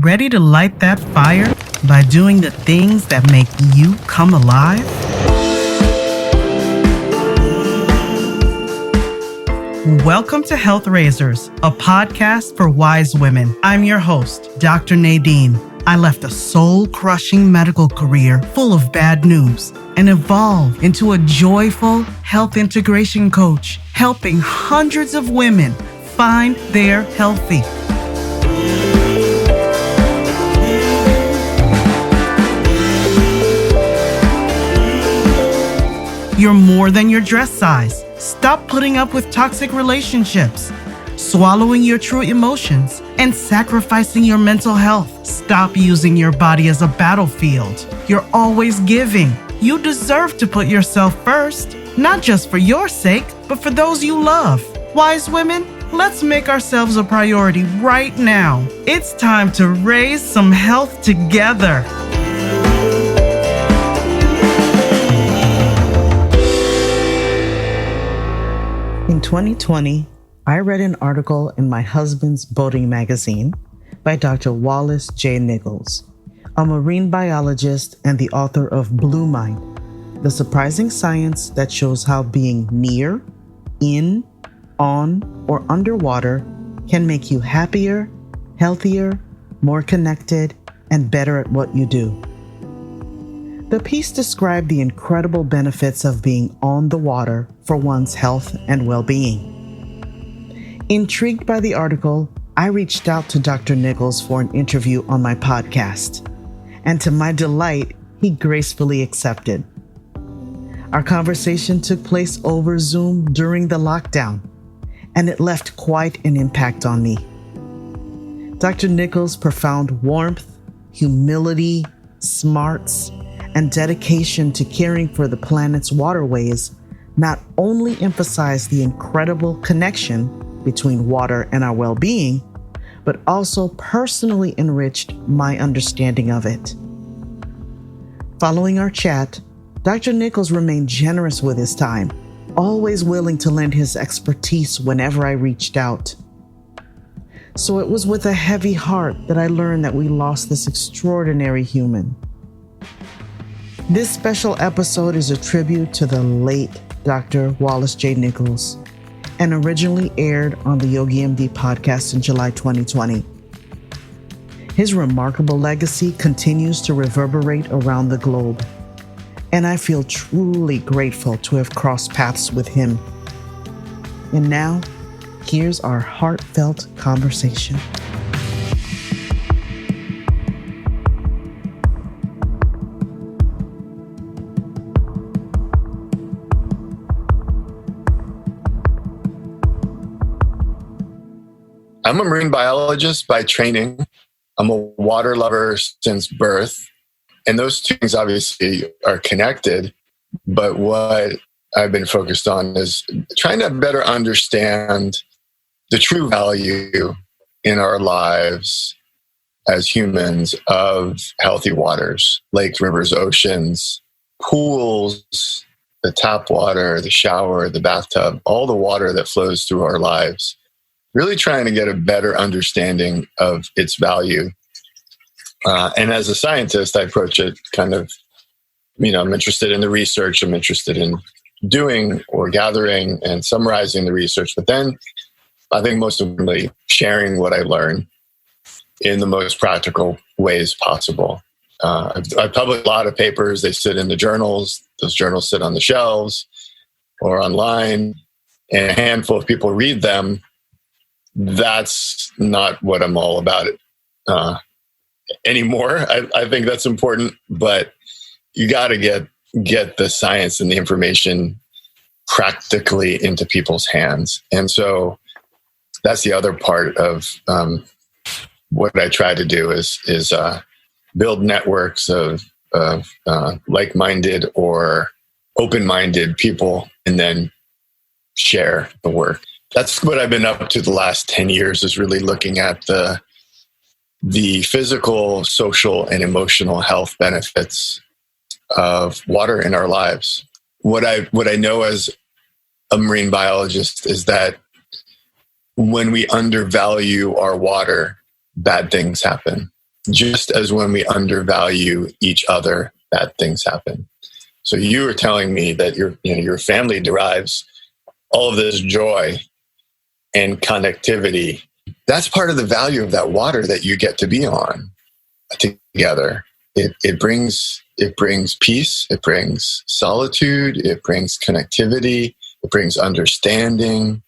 Ready to light that fire by doing the things that make you come alive? Welcome to Health Raisers, a podcast for wise women. I'm your host, Dr. Nadine. I left a soul-crushing medical career full of bad news and evolved into a joyful health integration coach, helping hundreds of women find their healthy. You're more than your dress size. Stop putting up with toxic relationships, swallowing your true emotions, and sacrificing your mental health. Stop using your body as a battlefield. You're always giving. You deserve to put yourself first, not just for your sake, but for those you love. Wise women, let's make ourselves a priority right now. It's time to raise some health together. In 2020, I read an article in my husband's boating magazine by Dr. Wallace J. Nichols, a marine biologist and the author of Blue Mind, the surprising science that shows how being near, in, on, or underwater can make you happier, healthier, more connected, and better at what you do. The piece described the incredible benefits of being on the water for one's health and well-being. Intrigued by the article, I reached out to Dr. Nichols for an interview on my podcast, and to my delight, he gracefully accepted. Our conversation took place over Zoom during the lockdown, and it left quite an impact on me. Dr. Nichols' profound warmth, humility, smarts, and dedication to caring for the planet's waterways not only emphasized the incredible connection between water and our well-being, but also personally enriched my understanding of it. Following our chat, Dr. Nichols remained generous with his time, always willing to lend his expertise whenever I reached out. So it was with a heavy heart that I learned that we lost this extraordinary human. This special episode is a tribute to the late Dr. Wallace J. Nichols and originally aired on the Yogi MD podcast in July 2020. His remarkable legacy continues to reverberate around the globe, and I feel truly grateful to have crossed paths with him. And now, here's our heartfelt conversation. I'm a marine biologist by training. I'm a water lover since birth. And those two things obviously are connected. But what I've been focused on is trying to better understand the true value in our lives as humans of healthy waters, lakes, rivers, oceans, pools, the tap water, the shower, the bathtub, all the water that flows through our lives. Really trying to get a better understanding of its value. And as a scientist, I approach it kind of, I'm interested in the research. I'm interested in doing or gathering and summarizing the research. But then I think most importantly, sharing what I learn in the most practical ways possible. I've published a lot of papers. They sit in the journals. Those journals sit on the shelves or online. And a handful of people read them. That's not what I'm all about anymore. I think that's important, but you got to get the science and the information practically into people's hands. And so that's the other part of what I try to do is build networks of like-minded or open-minded people, and then share the work. That's what I've been up to the last 10 years, is really looking at the physical, social, and emotional health benefits of water in our lives. What I know as a marine biologist is that when we undervalue our water, bad things happen. just as when we undervalue each other, bad things happen. So you were telling me that your family derives all of this joy and connectivity. That's part of the value of that water that you get to be on together. It brings peace, it brings solitude, it brings connectivity, it brings understanding,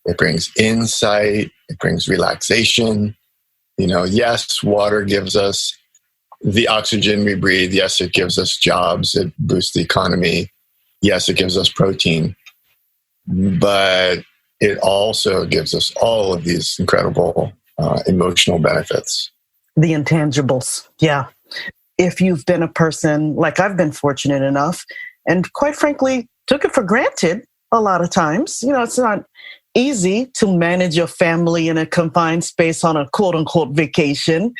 it brings insight, it brings relaxation. Yes, water gives us the oxygen we breathe. Yes, it gives us jobs. It boosts the economy. Yes, it gives us protein. But it also gives us all of these incredible emotional benefits. The intangibles. Yeah. If you've been a person, like I've been fortunate enough, and quite frankly, took it for granted a lot of times. It's not easy to manage a family in a confined space on a quote unquote vacation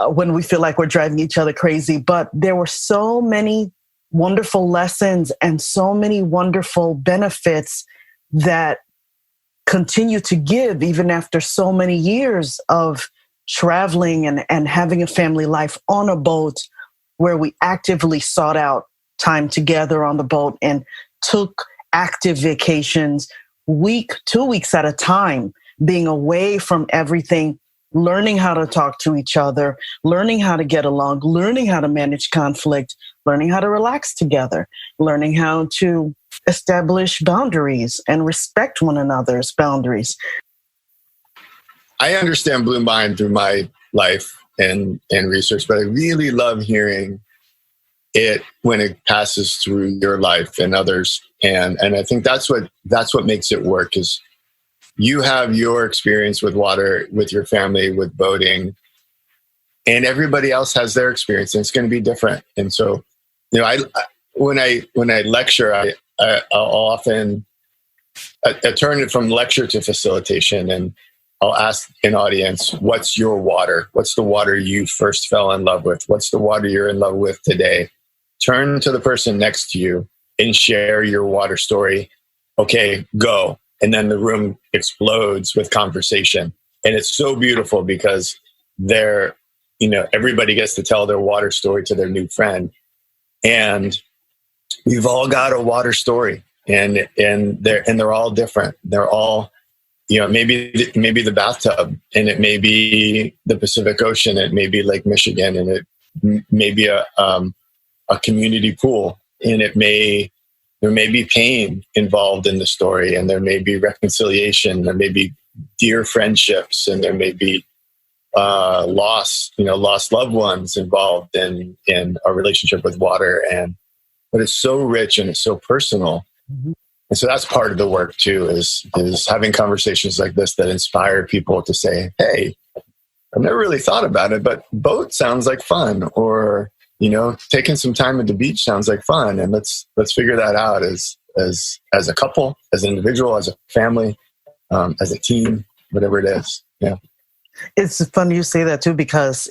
when we feel like we're driving each other crazy. But there were so many wonderful lessons and so many wonderful benefits that continue to give even after so many years of traveling and having a family life on a boat, where we actively sought out time together on the boat and took active vacations 2 weeks at a time, being away from everything, learning how to talk to each other, learning how to get along, learning how to manage conflict, learning how to relax together, learning how to establish boundaries and respect one another's boundaries. I understand Blue Mind through my life and research, but I really love hearing it when it passes through your life and others. And I think that's what makes it work, is you have your experience with water, with your family, with boating, and everybody else has their experience, and it's going to be different. And so, when I lecture, I'll often I turn it from lecture to facilitation, and I'll ask an audience, what's your water? What's the water you first fell in love with? What's the water you're in love with today? Turn to the person next to you and share your water story. Okay, go. And then the room explodes with conversation. And it's so beautiful because everybody gets to tell their water story to their new friend. And we've all got a water story, and they're all different. They're all, maybe the bathtub, and it may be the Pacific Ocean, it may be Lake Michigan, and it may be a community pool, and there may be pain involved in the story, and there may be reconciliation, there may be dear friendships, and there may be lost loved ones involved in a relationship with water. But it's so rich and it's so personal. Mm-hmm. And so that's part of the work too, is having conversations like this that inspire people to say, hey, I've never really thought about it, but boat sounds like fun, or, taking some time at the beach sounds like fun. And let's figure that out as a couple, as an individual, as a family, as a team, whatever it is. Yeah. It's funny you say that too, because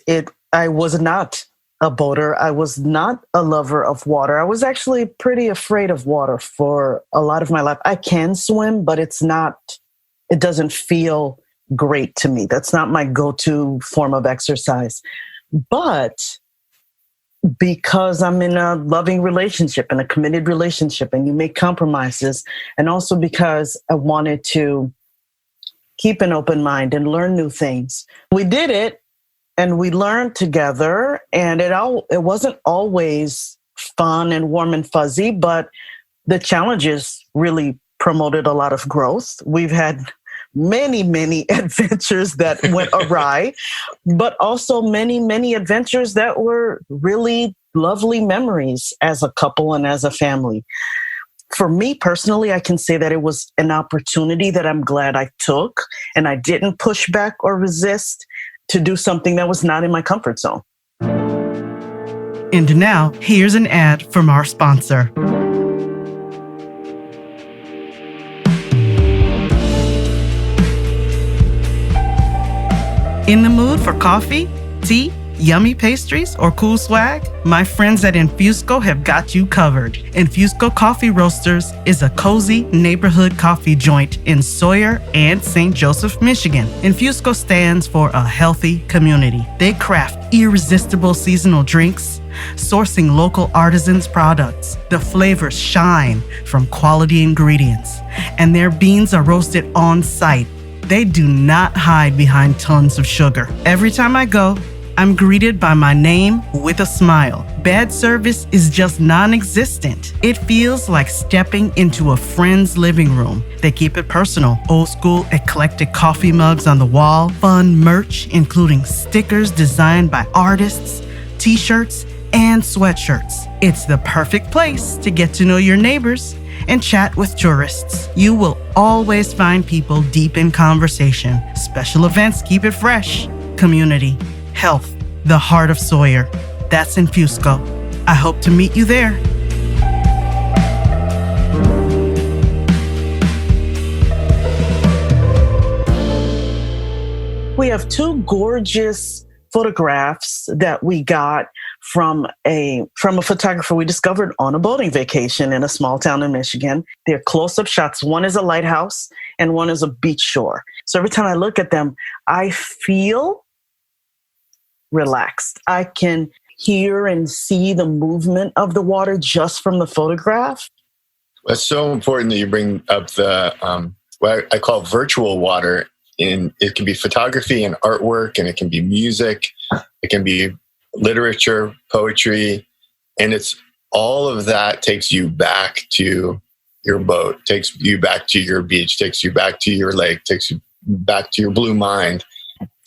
I was not a boater. I was not a lover of water. I was actually pretty afraid of water for a lot of my life. I can swim, but it doesn't feel great to me. That's not my go-to form of exercise. But because I'm in a loving relationship and a committed relationship, and you make compromises, and also because I wanted to keep an open mind and learn new things, we did it. And we learned together, and it wasn't always fun and warm and fuzzy, but the challenges really promoted a lot of growth. We've had many, many adventures that went awry, but also many, many adventures that were really lovely memories as a couple and as a family. For me personally, I can say that it was an opportunity that I'm glad I took, and I didn't push back or resist to do something that was not in my comfort zone. And now, here's an ad from our sponsor. In the mood for coffee, tea, Yummy pastries or cool swag? My friends at Infusco have got you covered. Infusco Coffee Roasters is a cozy neighborhood coffee joint in Sawyer and St. Joseph, Michigan. Infusco stands for a healthy community. They craft irresistible seasonal drinks, sourcing local artisans' products. The flavors shine from quality ingredients, and their beans are roasted on site. They do not hide behind tons of sugar. Every time I go, I'm greeted by my name with a smile. Bad service is just non-existent. It feels like stepping into a friend's living room. They keep it personal. Old school, eclectic coffee mugs on the wall, fun merch, including stickers designed by artists, t-shirts, and sweatshirts. It's the perfect place to get to know your neighbors and chat with tourists. You will always find people deep in conversation. Special events keep it fresh. Community. Health, the heart of Sawyer. That's Infusco. I hope to meet you there. We have two gorgeous photographs that we got from a photographer we discovered on a boating vacation in a small town in Michigan. They're close-up shots. One is a lighthouse and one is a beach shore. So every time I look at them, I feel relaxed. I can hear and see the movement of the water just from the photograph. It's so important that you bring up the what I call virtual water. It can be photography and artwork, and it can be music, it can be literature, poetry, and it's all of that takes you back to your boat, takes you back to your beach, takes you back to your lake, takes you back to your blue mind.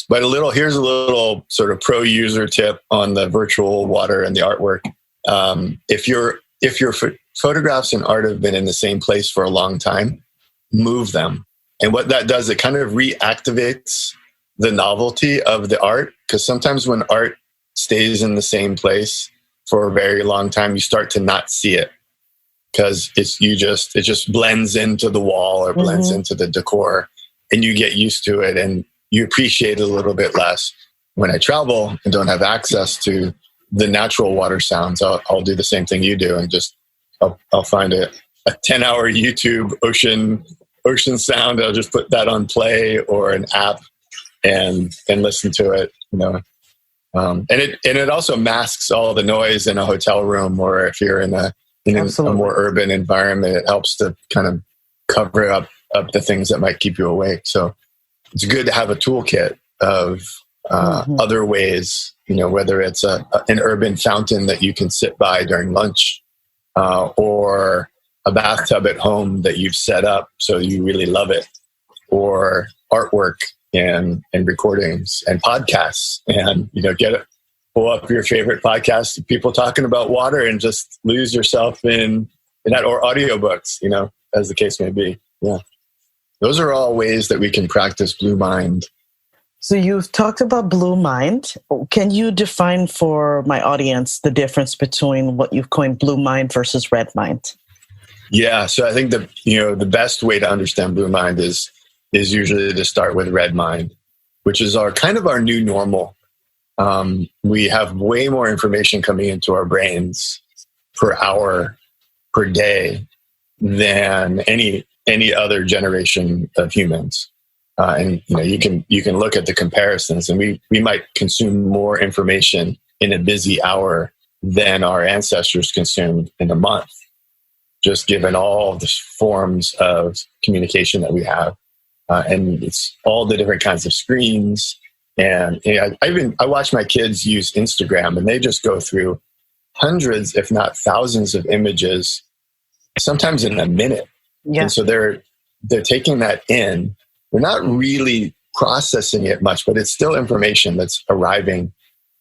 But here's a little sort of pro user tip on the virtual water and the artwork. If your photographs and art have been in the same place for a long time, move them. And what that does, it kind of reactivates the novelty of the art. Because sometimes when art stays in the same place for a very long time, you start to not see it because it just blends into the wall or blends into the decor, and you get used to it and you appreciate it a little bit less. When I travel and don't have access to the natural water sounds, I'll do the same thing you do, and just I'll find a 10-hour YouTube ocean sound. I'll just put that on play or an app and listen to it. And it also masks all the noise in a hotel room, or if you're in a more urban environment, it helps to kind of cover up the things that might keep you awake. So it's good to have a toolkit of other ways, whether it's an urban fountain that you can sit by during lunch, or a bathtub at home that you've set up so you really love it, or artwork and recordings and podcasts, and pull up your favorite podcast of people talking about water and just lose yourself in that, or audiobooks, as the case may be. Yeah. Those are all ways that we can practice Blue Mind. So you've talked about Blue Mind. Can you define for my audience the difference between what you've coined Blue Mind versus Red Mind? Yeah, so I think the best way to understand Blue Mind is usually to start with Red Mind, which is our new normal. We have way more information coming into our brains per hour, per day than any other generation of humans. And you can look at the comparisons, and we might consume more information in a busy hour than our ancestors consumed in a month, just given all the forms of communication that we have. And it's all the different kinds of screens. And I watch my kids use Instagram, and they just go through hundreds, if not thousands of images, sometimes in a minute. Yeah. And so they're taking that in. They're not really processing it much, but it's still information that's arriving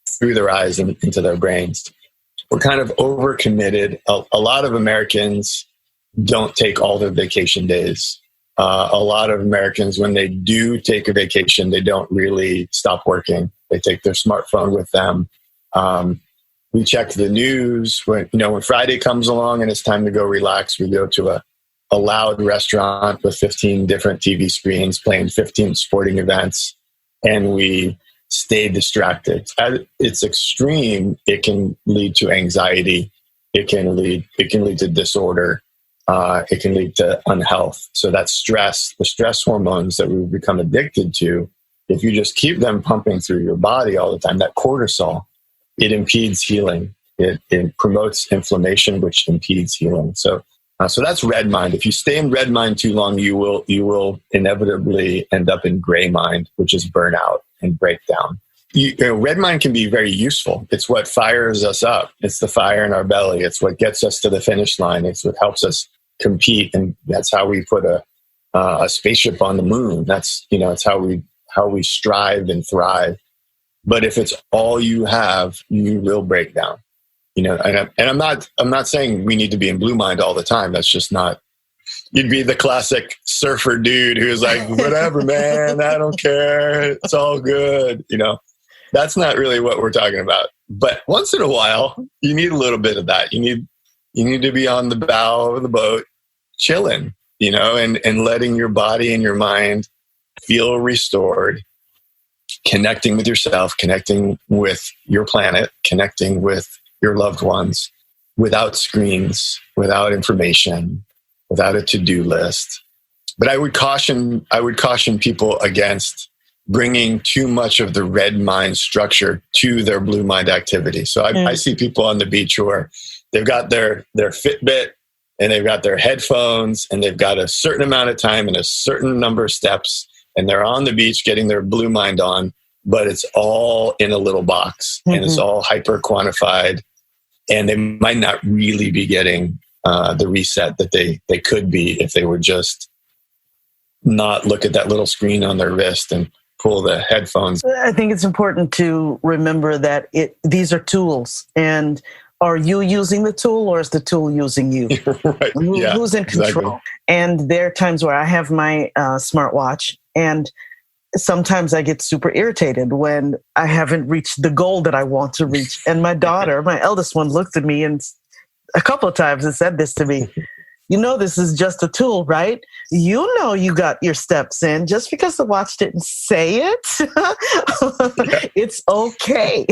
through their eyes and into their brains. We're kind of overcommitted. A lot of Americans don't take all their vacation days. A lot of Americans, when they do take a vacation, they don't really stop working. They take their smartphone with them. We check the news when Friday comes along and it's time to go relax. We go to a loud restaurant with 15 different TV screens playing 15 sporting events, and we stay distracted. At its extreme, it can lead to anxiety. It can lead to disorder. It can lead to unhealth. So that stress, the stress hormones that we've become addicted to, if you just keep them pumping through your body all the time, that cortisol, it impedes healing. It promotes inflammation, which impedes healing. So that's red mind. If you stay in red mind too long, you will inevitably end up in gray mind, which is burnout and breakdown. Red mind can be very useful. It's what fires us up. It's the fire in our belly. It's what gets us to the finish line. It's what helps us compete, and that's how we put a spaceship on the moon. It's how we strive and thrive. But if it's all you have, you will break down. And I'm not saying we need to be in blue mind all the time. That's just not. You'd be the classic surfer dude who's like, whatever, man, I don't care. It's all good. That's not really what we're talking about. But once in a while, you need a little bit of that. You need to be on the bow of the boat, chilling, and letting your body and your mind feel restored, connecting with yourself, connecting with your planet, connecting with your loved ones, without screens, without information, without a to-do list. But I would caution people against bringing too much of the red mind structure to their blue mind activity. So I see people on the beach who they've got their Fitbit and they've got their headphones and they've got a certain amount of time and a certain number of steps, and they're on the beach getting their blue mind on, but it's all in a little box and it's all hyper quantified, and they might not really be getting the reset that they could be if they were just not look at that little screen on their wrist and pull the headphones. I think it's important to remember that these are tools, and are you using the tool or is the tool using you? Right. Who's in control? Exactly. And there are times where I have my smartwatch, and sometimes I get super irritated when I haven't reached the goal that I want to reach. And my daughter, my eldest one, looked at me and a couple of times and said this to me. This is just a tool, right? You got your steps in. Just because the watch didn't say it, it's okay.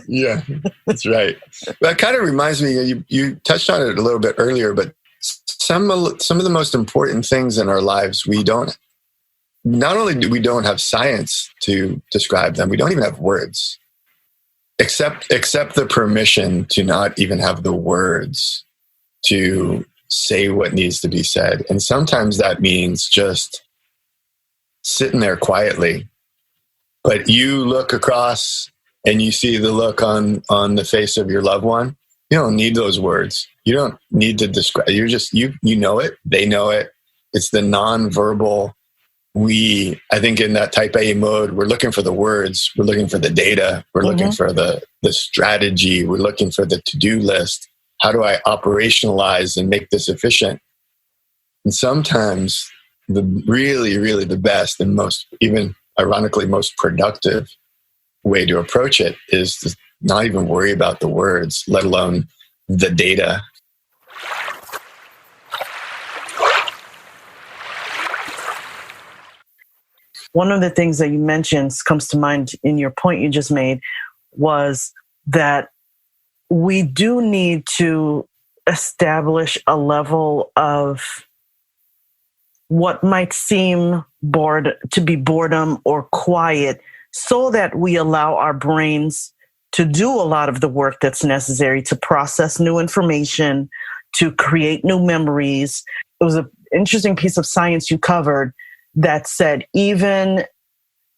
Yeah, that's right. That kind of reminds me, you touched on it a little bit earlier, but some of the most important things in our lives, not only do we don't have science to describe them, we don't even have words, except the permission to not even have the words to say what needs to be said. And sometimes that means just sitting there quietly. But you look across and you see the look on the face of your loved one. You don't need those words. You don't need to describe. You're just, you know it. They know it. It's the nonverbal. I think in that type A mode, we're looking for the words. We're looking for the data. We're looking for the strategy. We're looking for the to-do list. How do I operationalize and make this efficient? And sometimes the really, really the best and most, even ironically, most productive way to approach it is to not even worry about the words, let alone the data. One of the things that you mentioned comes to mind in your point you just made was that we do need to establish a level of what might seem to be boredom or quiet, so that we allow our brains to do a lot of the work that's necessary to process new information, to create new memories. It was an interesting piece of science you covered that said even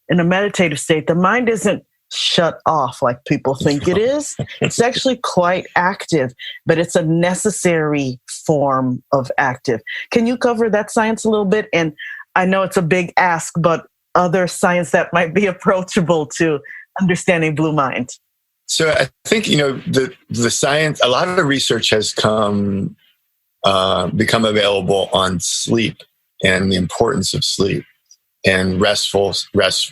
in a meditative state, the mind isn't shut off like people think it is. It's actually quite active, but it's a necessary form of active. Can you cover that science a little bit? And I know it's a big ask, but other science that might be approachable to understanding blue mind. So I think, the science, a lot of the research has become available on sleep and the importance of sleep and rest,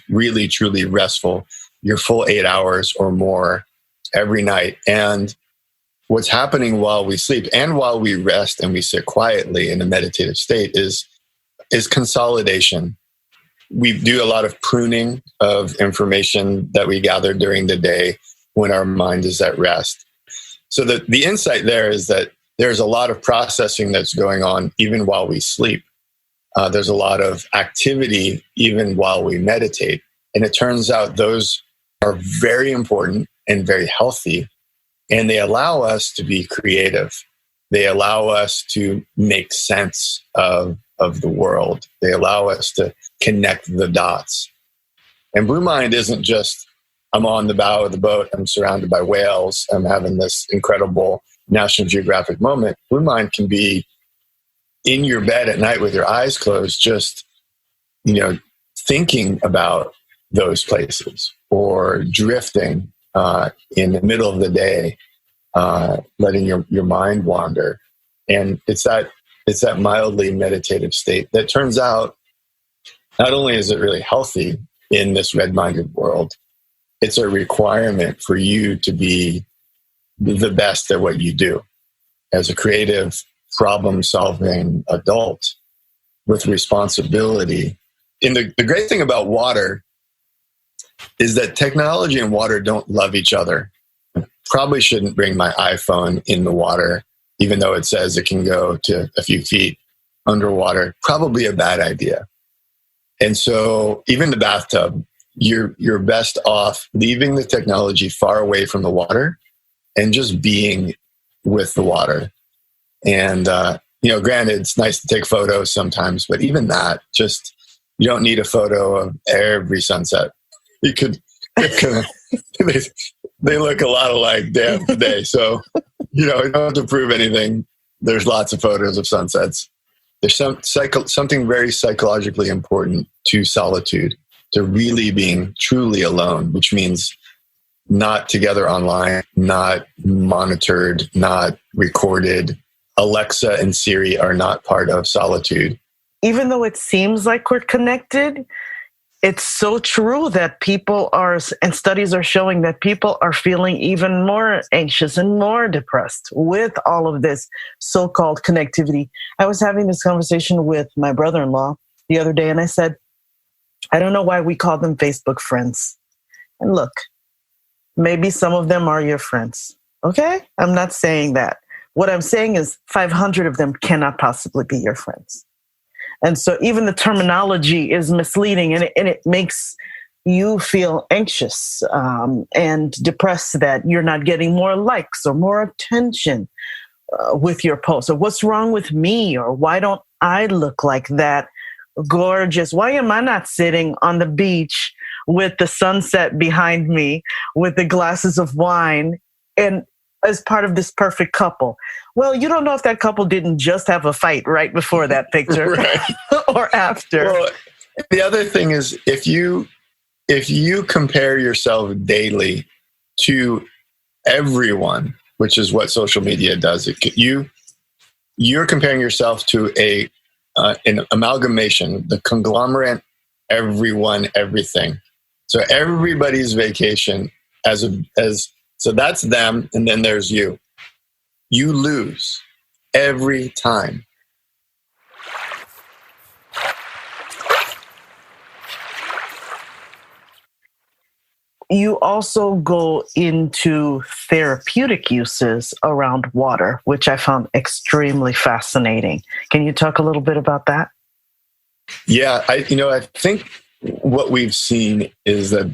really, truly restful, your full 8 hours or more every night. And what's happening while we sleep and while we rest and we sit quietly in a meditative state is consolidation. we do a lot of pruning of information that we gather during the day when our mind is at rest. So the insight there is that there's a lot of processing that's going on even while we sleep. There's a lot of activity even while we meditate. And it turns out those are very important and very healthy. And they allow us to be creative. They allow us to make sense of the world. They allow us to connect the dots. And Blue Mind isn't just, I'm on the bow of the boat, I'm surrounded by whales, I'm having this incredible National Geographic moment. Blue Mind can be in your bed at night with your eyes closed, just, thinking about those places, or drifting in the middle of the day, letting your mind wander. And it's that mildly meditative state that turns out, not only is it really healthy in this red-minded world, it's a requirement for you to be the best at what you do as a creative, problem-solving adult with responsibility. And the great thing about water is that technology and water don't love each other. I probably shouldn't bring my iPhone in the water, even though it says it can go to a few feet underwater. Probably a bad idea. And so even the bathtub, you're best off leaving the technology far away from the water and just being with the water. And, granted, it's nice to take photos sometimes, but even that, just, you don't need a photo of every sunset. You could, they look a lot alike day after day. So, you don't have to prove anything. There's lots of photos of sunsets. There's something very psychologically important to solitude, to really being truly alone, which means not together online, not monitored, not recorded. Alexa and Siri are not part of solitude. Even though it seems like we're connected, it's so true that people are, and studies are showing that people are feeling even more anxious and more depressed with all of this so-called connectivity. I was having this conversation with my brother-in-law the other day, and I said, I don't know why we call them Facebook friends. And look, maybe some of them are your friends. Okay? I'm not saying that. What I'm saying is 500 of them cannot possibly be your friends. And so even the terminology is misleading, and it makes you feel anxious and depressed that you're not getting more likes or more attention with your posts. Or what's wrong with me? Or why don't I look like that gorgeous? Why am I not sitting on the beach with the sunset behind me with the glasses of wine and as part of this perfect couple? Well, you don't know if that couple didn't just have a fight right before that picture or after. Well, the other thing is, if you compare yourself daily to everyone, which is what social media does, you're comparing yourself to an amalgamation, the conglomerate, everyone, everything. So everybody's vacation so that's them, and then there's you. You lose every time. You also go into therapeutic uses around water, which I found extremely fascinating. Can you talk a little bit about that? Yeah, I think what we've seen is that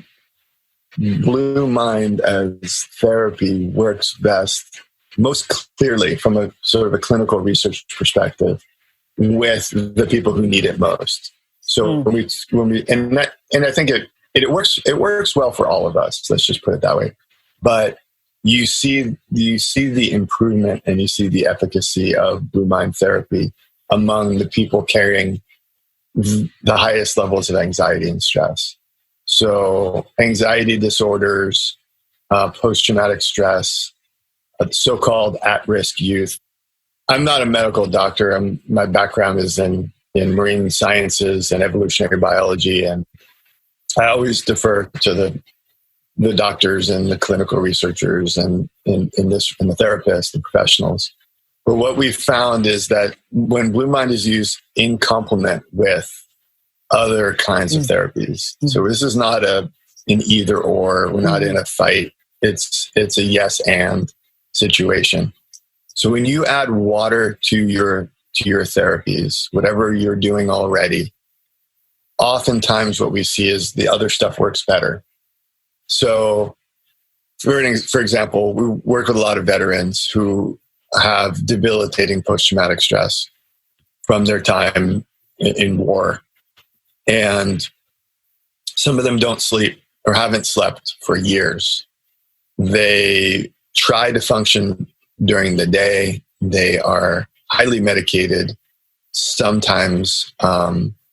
Blue Mind as therapy works best, most clearly from a sort of a clinical research perspective, with the people who need it most. So when we and I think it works well for all of us. Let's just put it that way. But you see the improvement and you see the efficacy of Blue Mind therapy among the people carrying the highest levels of anxiety and stress. So anxiety disorders, post-traumatic stress, so-called at-risk youth. I'm not a medical doctor. My background is in marine sciences and evolutionary biology, and I always defer to the doctors and the clinical researchers and the therapists, the professionals. But what we've found is that when Blue Mind is used in complement with other kinds of therapies. So this is not an either or. We're not in a fight. It's a yes and situation. So when you add water to your therapies, whatever you're doing already, oftentimes what we see is the other stuff works better. So for example, we work with a lot of veterans who have debilitating post-traumatic stress from their time in war. And some of them don't sleep or haven't slept for years. They try to function during the day. They are highly medicated, sometimes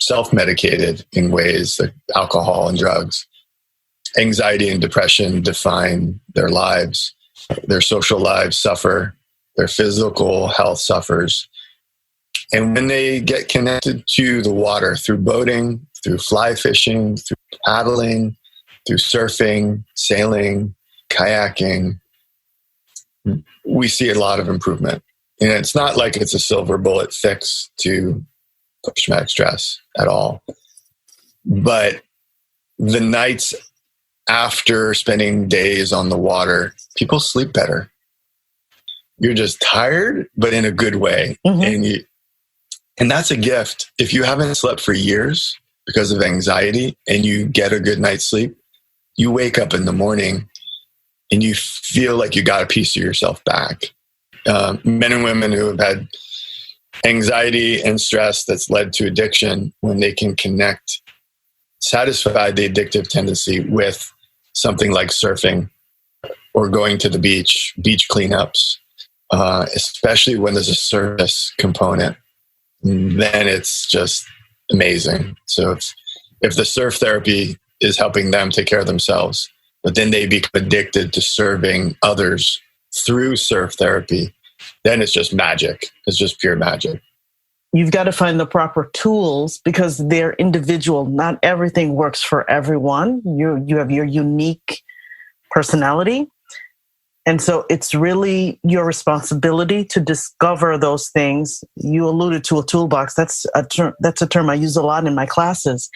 self-medicated in ways like alcohol and drugs. Anxiety and depression define their lives. Their social lives suffer. Their physical health suffers. And when they get connected to the water through boating, through fly fishing, through paddling, through surfing, sailing, kayaking, we see a lot of improvement. And it's not like it's a silver bullet fix to post-traumatic stress at all. But the nights after spending days on the water, people sleep better. You're just tired, but in a good way. And that's a gift. If you haven't slept for years because of anxiety and you get a good night's sleep, you wake up in the morning and you feel like you got a piece of yourself back. Men and women who have had anxiety and stress that's led to addiction, when they can satisfy the addictive tendency with something like surfing or going to the beach cleanups, especially when there's a service component, then it's just amazing. So if the surf therapy is helping them take care of themselves, but then they become addicted to serving others through surf therapy, then it's just magic. It's just pure magic. You've got to find the proper tools because they're individual. Not everything works for everyone. You have your unique personality. And so it's really your responsibility to discover those things. You alluded to a toolbox. That's a term I use a lot in my classes.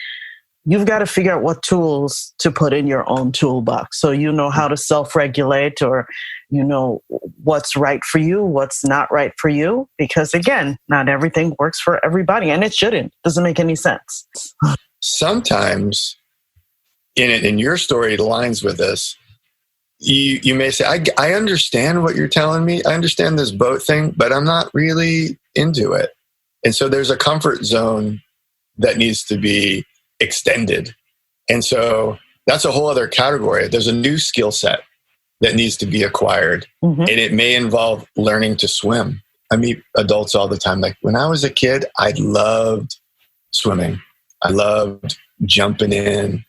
You've got to figure out what tools to put in your own toolbox. So you know how to self-regulate, or you know what's right for you, what's not right for you. Because again, not everything works for everybody, and it shouldn't. Doesn't make any sense. Sometimes, in your story, it aligns with this. You may say, I understand what you're telling me. I understand this boat thing, but I'm not really into it. And so there's a comfort zone that needs to be extended. And so that's a whole other category. There's a new skill set that needs to be acquired. And it may involve learning to swim. I meet adults all the time. Like when I was a kid, I loved swimming. I loved jumping in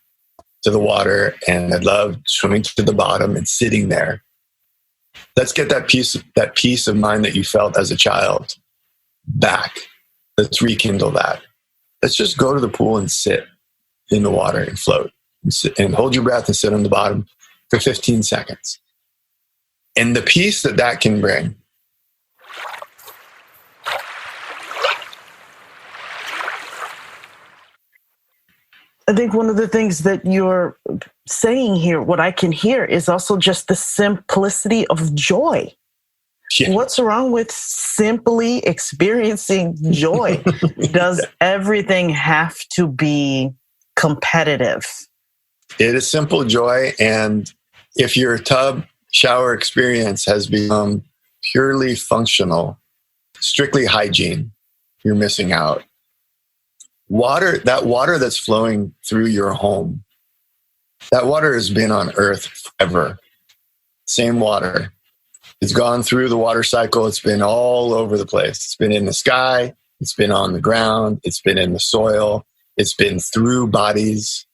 to the water, and I loved swimming to the bottom and sitting there. Let's get that peace of mind that you felt as a child back. Let's rekindle that. Let's just go to the pool and sit in the water and float and hold your breath and sit on the bottom for 15 seconds. And the peace that can bring. I think one of the things that you're saying here, what I can hear, is also just the simplicity of joy. Yeah. What's wrong with simply experiencing joy? Does everything have to be competitive? It is simple joy. And if your tub shower experience has become purely functional, strictly hygiene, you're missing out. That water that's flowing through your home, that water has been on Earth forever. Same water. It's gone through the water cycle. It's been all over the place. It's been in the sky. It's been on the ground. It's been in the soil. It's been through bodies,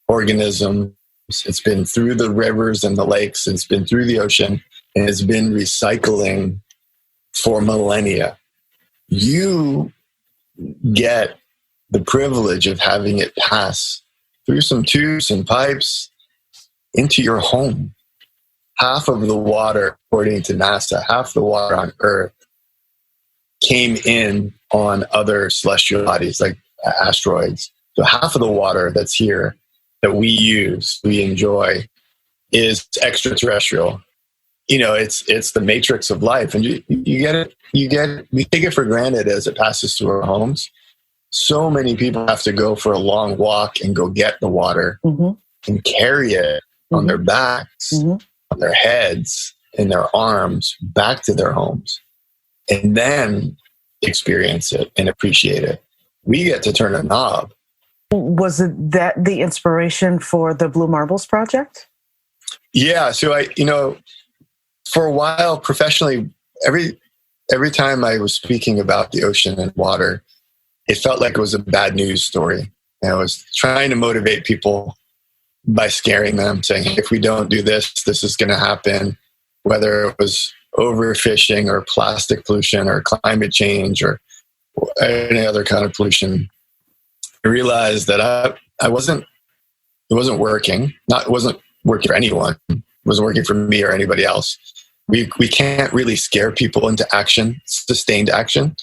organisms. It's been through the rivers and the lakes. It's been through the ocean, and it's been recycling for millennia. You get the privilege of having it pass through some tubes and pipes into your home. Half of the water, according to NASA, half the water on Earth came in on other celestial bodies like asteroids. So half of the water that's here that we use, we enjoy, is extraterrestrial. It's the matrix of life, and you get it. We take it for granted as it passes through our homes. So many people have to go for a long walk and go get the water and carry it on their backs, on their heads, in their arms, back to their homes, and then experience it and appreciate it. We get to turn a knob. Was it that the inspiration for the Blue Marbles Project? Yeah. So for a while professionally, every time I was speaking about the ocean and water, it felt like it was a bad news story. And I was trying to motivate people by scaring them, saying, hey, if we don't do this, this is going to happen, whether it was overfishing or plastic pollution or climate change or any other kind of pollution. I realized that it wasn't working. It wasn't working for anyone. It wasn't working for me or anybody else. We can't really scare people into action, sustained action.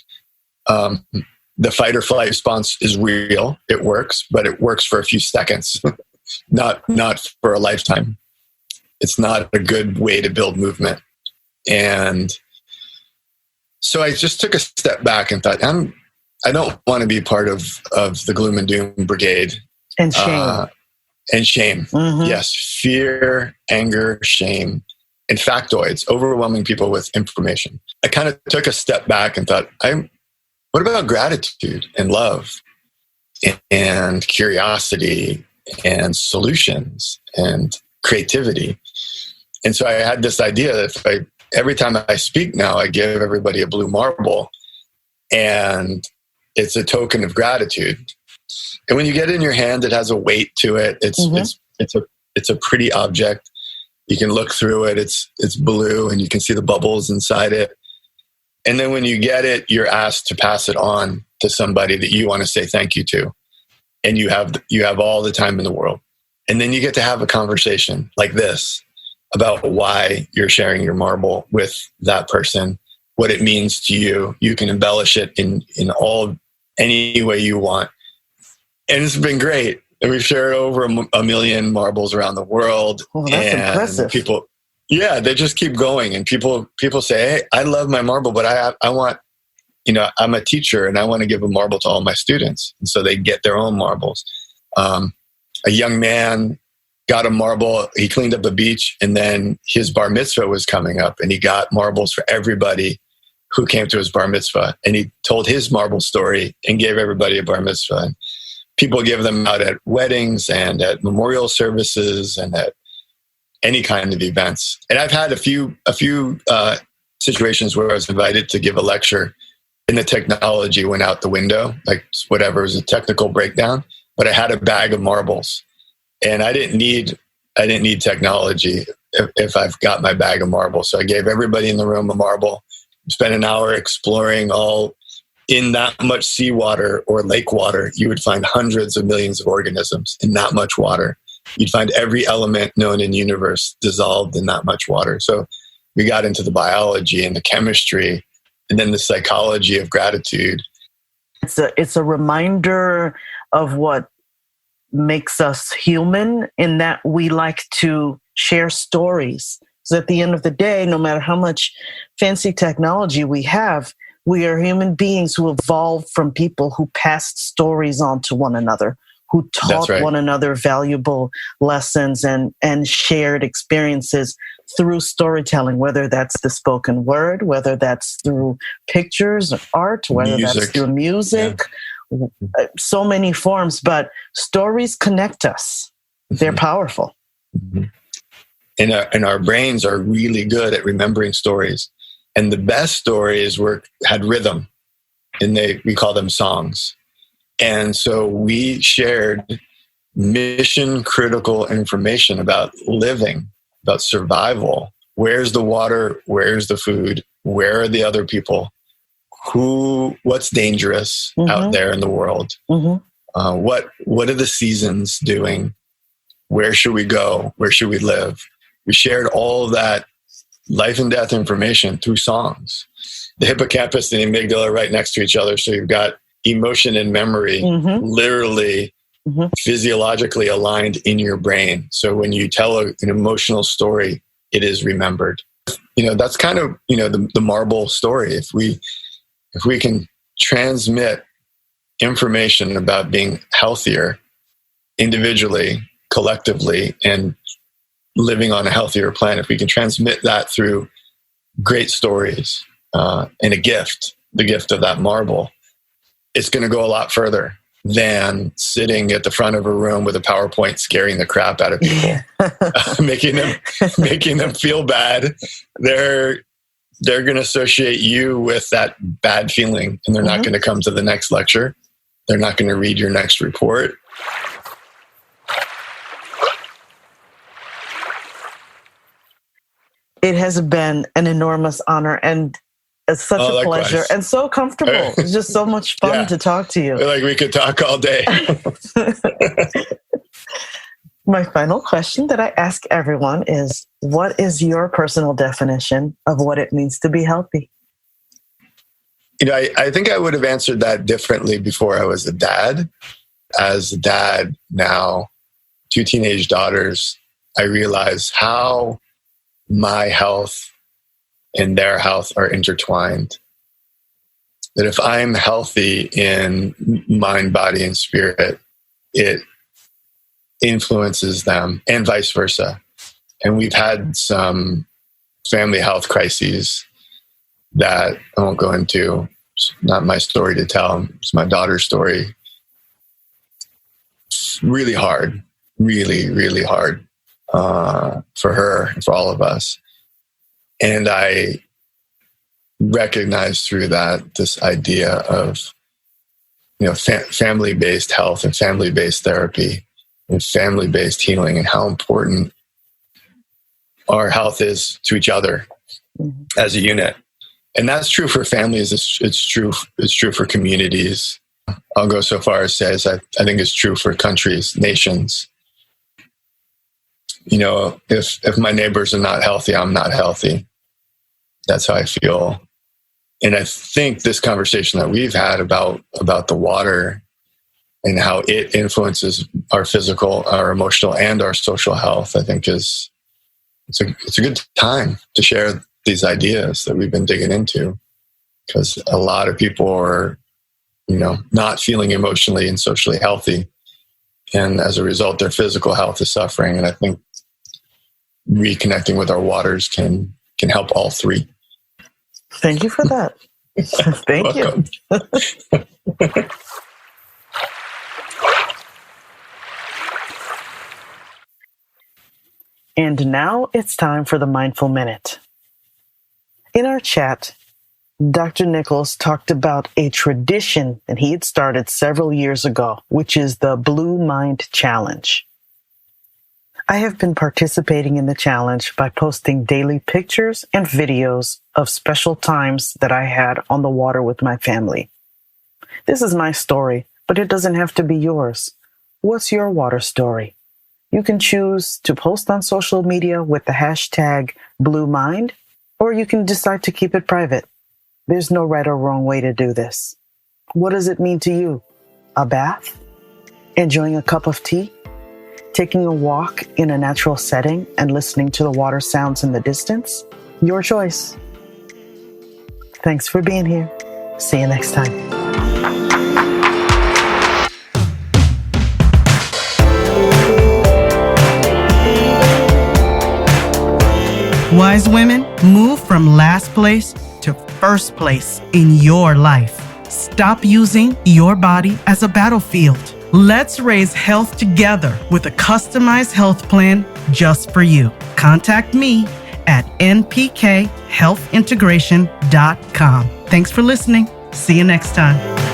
The fight or flight response is real. It works, but it works for a few seconds, not for a lifetime. It's not a good way to build movement. And so I just took a step back and thought, I don't want to be part of the gloom and doom brigade. And shame. Yes. Fear, anger, shame, and factoids, overwhelming people with information. I kind of took a step back and thought, what about gratitude and love and curiosity and solutions and creativity? And so I had this idea that every time I speak now, I give everybody a blue marble, and it's a token of gratitude. And when you get it in your hand, it has a weight to it. It's a pretty object. You can look through it. It's blue, and you can see the bubbles inside it. And then when you get it, you're asked to pass it on to somebody that you want to say thank you to. And you have all the time in the world. And then you get to have a conversation like this about why you're sharing your marble with that person, what it means to you. You can embellish it in any way you want. And it's been great. And we've shared over a million marbles around the world. Oh, that's impressive. People, they just keep going. And people say, hey, I love my marble, but I want, I'm a teacher and I want to give a marble to all my students. And so they get their own marbles. A young man got a marble. He cleaned up the beach, and then his bar mitzvah was coming up, and he got marbles for everybody who came to his bar mitzvah. And he told his marble story and gave everybody a bar mitzvah. And people give them out at weddings and at memorial services and at any kind of events. And I've had a few situations where I was invited to give a lecture and the technology went out the window, like whatever was a technical breakdown, but I had a bag of marbles, and I didn't need technology if I've got my bag of marbles. So I gave everybody in the room a marble, spent an hour exploring all in that much seawater or lake water. You would find hundreds of millions of organisms in that much water. You'd find every element known in the universe dissolved in that much water. So we got into the biology and the chemistry, and then the psychology of gratitude. It's a reminder of what makes us human, in that we like to share stories. So at the end of the day, no matter how much fancy technology we have, we are human beings who evolved from people who passed stories on to one another, who taught one another valuable lessons and shared experiences through storytelling, whether that's the spoken word, whether that's through pictures or art, whether that's through music, so many forms. But stories connect us. They're powerful. Mm-hmm. And our brains are really good at remembering stories. And the best stories had rhythm, and we call them songs. And so we shared mission critical information about living, about survival. Where's the water? Where's the food? Where are the other people? What's dangerous out there in the world? Mm-hmm. What are the seasons doing? Where should we go? Where should we live? We shared all of that life and death information through songs. The hippocampus and the amygdala are right next to each other. So you've got emotion and memory literally physiologically aligned in your brain. So when you tell an emotional story, it is remembered. That's kind of, the marble story. If we can transmit information about being healthier individually, collectively, and living on a healthier planet, if we can transmit that through great stories and the gift of that marble, it's going to go a lot further than sitting at the front of a room with a PowerPoint scaring the crap out of people, making them feel bad. They're going to associate you with that bad feeling, and they're not going to come to the next lecture. They're not going to read your next report. It has been an enormous honor, and it's such a pleasure and so comfortable. It's just so much fun to talk to you. Like we could talk all day. My final question that I ask everyone is, what is your personal definition of what it means to be healthy? I think I would have answered that differently before I was a dad. As a dad now, 2 teenage daughters, I realize how my health and their health are intertwined. That if I'm healthy in mind, body, and spirit, it influences them, and vice versa. And we've had some family health crises that I won't go into. It's not my story to tell. It's my daughter's story. It's really hard, really, really hard for her and for all of us. And I recognize through that this idea of, family-based health and family-based therapy and family-based healing, and how important our health is to each other as a unit. And that's true for families. It's true for communities. I'll go so far as say, I think it's true for countries, nations. If my neighbors are not healthy, I'm not healthy. That's how I feel. And I think this conversation that we've had about the water and how it influences our physical, our emotional, and our social health, I think it's a good time to share these ideas that we've been digging into, because a lot of people are, not feeling emotionally and socially healthy. And as a result, their physical health is suffering. And I think reconnecting with our waters can help all three. Thank you for that. Thank you. And now it's time for the Mindful Minute. In our chat, Dr. Nichols talked about a tradition that he had started several years ago, which is the Blue Mind Challenge. I have been participating in the challenge by posting daily pictures and videos of special times that I had on the water with my family. This is my story, but it doesn't have to be yours. What's your water story? You can choose to post on social media with the hashtag BlueMind, or you can decide to keep it private. There's no right or wrong way to do this. What does it mean to you? A bath? Enjoying a cup of tea? Taking a walk in a natural setting and listening to the water sounds in the distance? Your choice. Thanks for being here. See you next time. Wise women, move from last place to first place in your life. Stop using your body as a battlefield. Let's raise health together with a customized health plan just for you. Contact me at npkhealthintegration.com. Thanks for listening. See you next time.